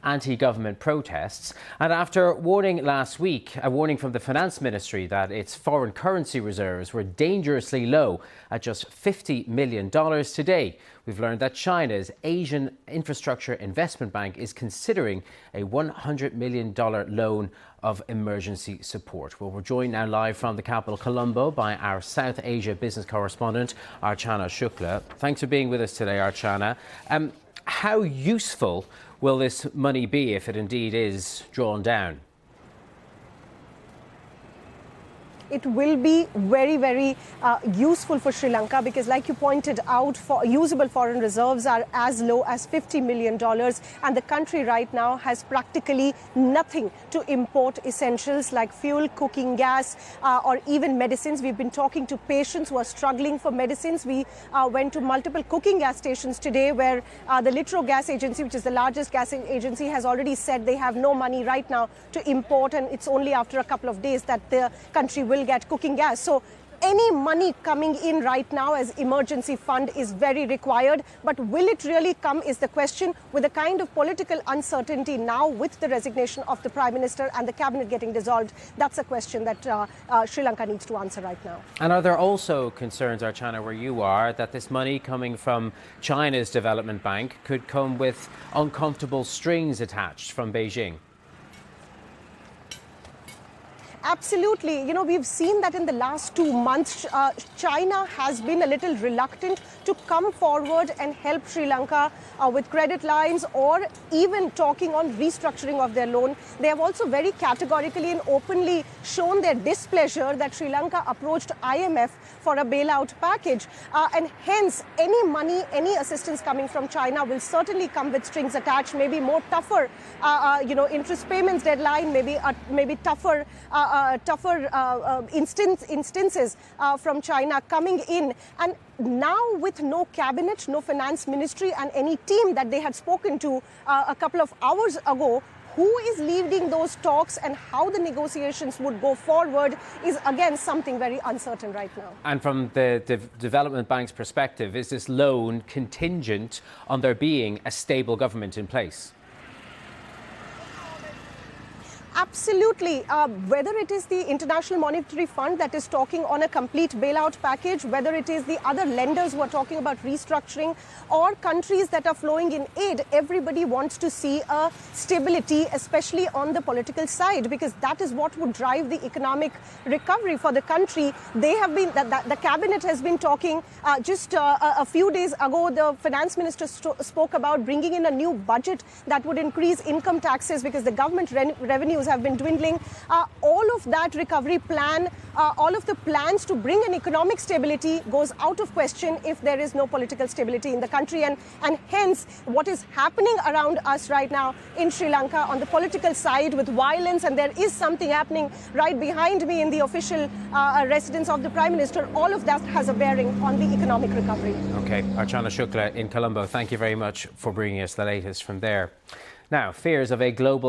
anti-government protests. And after warning last week, a warning from the Finance Ministry that its foreign currency reserves were dangerously low at just $50 million today, we've learned that China's Asian Infrastructure Investment Bank is considering a $100 million loan of emergency support. Well, we're joined now live from the capital, Colombo, by our South Asia business correspondent, Archana Shukla. Thanks for being with us today, Archana. How useful will this money be if it indeed is drawn down? It will be very, very useful for Sri Lanka because, like you pointed out, usable foreign reserves are as low as $50 million, and the country right now has practically nothing to import essentials like fuel, cooking gas, or even medicines. We've been talking to patients who are struggling for medicines. We went to multiple cooking gas stations today where the Litro Gas Agency, which is the largest gas agency, has already said they have no money right now to import, and it's only after a couple of days that the country will get cooking gas. So any money coming in right now as emergency fund is very required, but will it really come is the question. With the kind of political uncertainty now with the resignation of the Prime Minister and the cabinet getting dissolved, that's a question that Sri Lanka needs to answer right now. And are there also concerns, Archana, where you are, that this money coming from China's development bank could come with uncomfortable strings attached from Beijing? Absolutely. You know, we've seen that in the last 2 months, China has been a little reluctant to come forward and help Sri Lanka with credit lines or even talking on restructuring of their loan. They have also very categorically and openly shown their displeasure that Sri Lanka approached IMF for a bailout package. And hence, any money, any assistance coming from China will certainly come with strings attached, maybe more tougher, interest payments deadline, maybe tougher instances from China coming in. And now with no cabinet, no finance ministry and any team that they had spoken to a couple of hours ago, who is leading those talks and how the negotiations would go forward is again something very uncertain right now. And from the Development Bank's perspective, is this loan contingent on there being a stable government in place? Absolutely. Whether it is the International Monetary Fund that is talking on a complete bailout package, whether it is the other lenders who are talking about restructuring, or countries that are flowing in aid, everybody wants to see a stability, especially on the political side, because that is what would drive the economic recovery for the country. They have been, the cabinet has been talking just a few days ago. The finance minister spoke about bringing in a new budget that would increase income taxes because the government revenues have been dwindling. All of that recovery plan, all of the plans to bring an economic stability goes out of question if there is no political stability in the country. And hence, what is happening around us right now in Sri Lanka on the political side with violence, and there is something happening right behind me in the official residence of the Prime Minister, all of that has a bearing on the economic recovery. OK, Archana Shukla in Colombo, thank you very much for bringing us the latest from there. Now, fears of a global